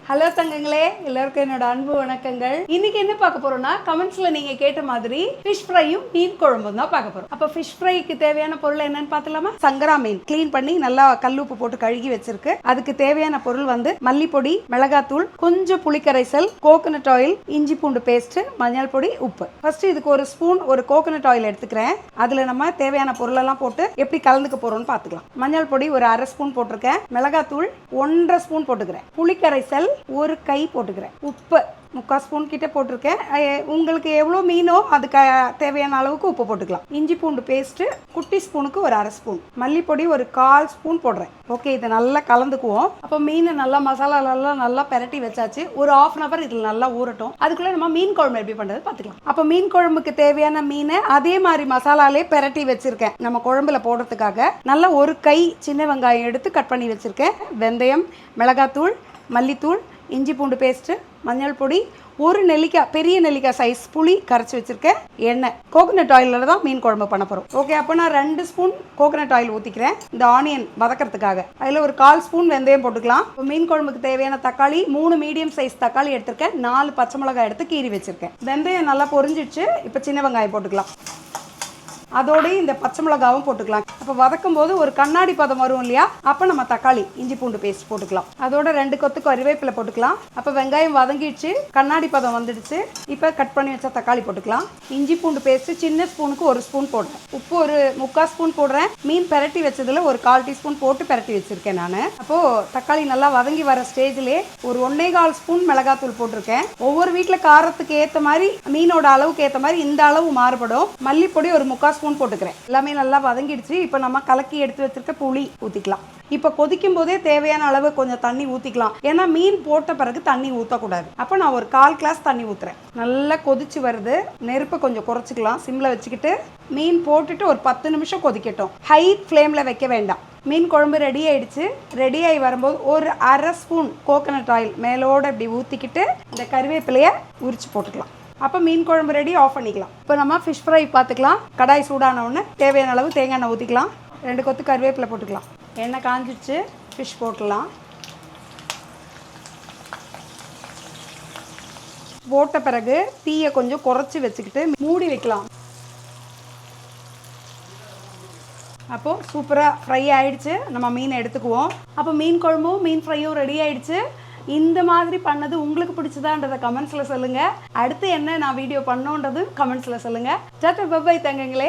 Hello தங்கங்களே, எல்லாருக்கும் என்னோட அன்பு வணக்கங்கள். இன்னைக்கு என்ன பார்க்க போறோம்னா, கமெண்ட்ஸ்ல நீங்க கேட்ட மாதிரி ஃபிஷ் ஃப்ரையும் மீன் குழம்பும் தான் பார்க்க போறோம். அப்ப ஃபிஷ் ஃப்ரைக்கு தேவையான பொருள் என்னன்னு பார்த்தலாமா? சங்கரா மீன் க்ளீன் பண்ணி நல்லா கல்லுப்பு போட்டு கழுகி வச்சிருக்கு. அதுக்கு தேவையான பொருள் வந்து மல்லிப்பொடி, மிளகாத்தூள், கொஞ்சம் புளிக்கரைசல், கோகனட் ஆயில், இஞ்சி பூண்டு பேஸ்ட், மஞ்சள் பொடி, உப்பு. ஃபர்ஸ்ட் இதுக்கு ஒரு ஸ்பூன் ஒரு கோகனட் ஆயில் எடுத்துக்கிறேன். அதுல நம்ம தேவையான பொருளெல்லாம் போட்டு எப்படி கலந்துக்க போறோம்னு பார்த்துக்கலாம். மஞ்சள் பொடி ஒரு அரை ஸ்பூன் போட்டிருக்கேன். மிளகாத்தூள் 1.5 ஸ்பூன் போட்டுக்கிறேன். புளிக்கரைசல் ஒரு கை போட்டுக்கிறேன். உப்பு 3/4 ஸ்பூன் கிட்ட போட்டிருக்கேன். உங்களுக்கு எவ்வளோ மீனோ அதுக்கு தேவையான அளவுக்கு உப்பு போட்டுக்கலாம். இஞ்சி பூண்டு பேஸ்ட்டு குட்டி ஸ்பூனுக்கு ஒரு அரை ஸ்பூன். மல்லிப்பொடி ஒரு 1/4 ஸ்பூன் போடுறேன். ஓகே, இதை நல்லா கலந்துக்குவோம். அப்போ மீனை நல்லா மசாலாலெல்லாம் நல்லா பெரட்டி வச்சாச்சு. ஒரு 1/2 hour இதில் நல்லா ஊறட்டும். அதுக்குள்ளே நம்ம மீன் குழம்பு எப்படி பண்ணுறது பார்த்துக்கலாம். அப்போ மீன் குழம்புக்கு தேவையான மீனை அதே மாதிரி மசாலாலே பெரட்டி வச்சிருக்கேன். நம்ம குழம்புல போடுறதுக்காக நல்லா ஒரு கை சின்ன வெங்காயம் எடுத்து கட் பண்ணி வச்சிருக்கேன். வெந்தயம், மிளகாத்தூள், மல்லித்தூள், இஞ்சி பூண்டு பேஸ்ட்டு, மஞ்சள் பொடி, ஒரு நெல்லிக்காய், பெரிய நெல்லிக்காய் சைஸ் புளி கரைச்சி வச்சிருக்கேன். எண்ணெய், கோகனட் ஆயிலில் தான் மீன் குழம்பு பண்ண போகிறோம். ஓகே, அப்போ நான் 2 ஸ்பூன் கோகனட் ஆயில் ஊற்றிக்கிறேன். இந்த ஆனியன் வதக்கிறதுக்காக அதில் ஒரு 1/4 ஸ்பூன் வெந்தயம் போட்டுக்கலாம். இப்போ மீன் குழம்புக்கு தேவையான தக்காளி 3 மீடியம் சைஸ் தக்காளி எடுத்திருக்கேன். 4 பச்சை மிளகாய் எடுத்து கீறி வச்சிருக்கேன். வெந்தயம் நல்லா பொரிஞ்சிடுச்சு. இப்போ சின்ன வெங்காயம் போட்டுக்கலாம். அதோடய இந்த பச்சை மிளகாவும் போட்டுக்கலாம். அப்போ வதக்கும் போது ஒரு கண்ணாடி பதம் வரும் இல்லையா, அப்போ நம்ம தக்காளி இஞ்சி பூண்டு பேஸ்ட் போட்டுக்கலாம். அதோட 2 கொத்து கறிவேப்பிலை போட்டுக்கலாம். அப்போ வெங்காயம் வதங்கிடுச்சு, கண்ணாடி பதம் வந்துடுச்சு. இப்போ கட் பண்ணி வச்ச தக்காளி போட்டுக்கலாம். இஞ்சி பூண்டு பேஸ்ட் சின்ன ஸ்பூனுக்கு 1 ஸ்பூன் போடுறேன். உப்பு ஒரு 3/4 ஸ்பூன் போடுறேன். மீன் பெரட்டி வச்சதுல ஒரு 1/4 டீஸ்பூன் போட்டு பெரட்டி வச்சிருக்கேன் நான். அப்போ தக்காளி நல்லா வதங்கி வர ஸ்டேஜ்லேயே ஒரு 1.25 ஸ்பூன் மிளகாத்தூள் போட்டிருக்கேன். ஒவ்வொரு வீட்டில் காரத்துக்கு ஏற்ற மாதிரி, மீனோட அளவுக்கு ஏற்ற மாதிரி இந்த அளவு மாறுபடும். மல்லிப்பொடி ஒரு 3/4 ஸ்பூன் போட்டுக்கிறேன். எல்லாமே நல்லா வதங்கிடுச்சு. இப்போ நம்ம கலக்கி எடுத்து வச்சிருக்க புளி ஊற்றிக்கலாம். இப்போ கொதிக்கும் போதே தேவையான அளவு கொஞ்சம் தண்ணி ஊற்றிக்கலாம். ஏன்னா மீன் போட்ட பிறகு தண்ணி ஊற்றக்கூடாது. அப்போ நான் ஒரு 1/4 கிளாஸ் தண்ணி ஊற்றுறேன். நல்லா கொதிச்சு வருது. நெருப்பை கொஞ்சம் குறைச்சிக்கலாம். சிம்மில் வச்சுக்கிட்டு மீன் போட்டுட்டு ஒரு 10 நிமிஷம் கொதிக்கட்டும். ஹை ஃப்ளேமில் வைக்க வேண்டாம். மீன் குழம்பு ரெடி ஆயிடுச்சு. ரெடி ஆகி வரும்போது ஒரு அரை ஸ்பூன் கோகனட் ஆயில் மேலோடு இப்படி ஊற்றிக்கிட்டு இந்த கறிவேப்பிலையை உரிச்சு போட்டுக்கலாம். அப்போ மீன் குழம்பு ரெடி, ஆஃப் பண்ணிக்கலாம். இப்போ நம்ம ஃபிஷ் ஃப்ரை பார்த்துக்கலாம். கடாய் சூடான உடனே தேவையான அளவு தேங்காய் எண்ணெய் ஊற்றிக்கலாம். 2 கொத்து கறிவேப்பிலை போட்டுக்கலாம். எண்ணெய் காஞ்சிடுச்சு. ஃபிஷ் போட்டுடலாம். போட்ட பிறகு தீயை கொஞ்சம் குறைச்சி வச்சுக்கிட்டு மூடி வைக்கலாம். அப்போது சூப்பராக ஃப்ரை ஆகிடுச்சு. நம்ம மீனை எடுத்துக்குவோம். அப்போ மீன் குழம்பும் மீன் ஃப்ரையும் ரெடி ஆகிடுச்சு. இந்த மாதிரி பண்ணது உங்களுக்கு பிடிச்சதான்றதை கமெண்ட்ஸில் சொல்லுங்கள். அடுத்து என்ன நான் வீடியோ பண்ணோன்றது கமெண்ட்ஸில் சொல்லுங்கள். Tata bye bye தங்கங்களே.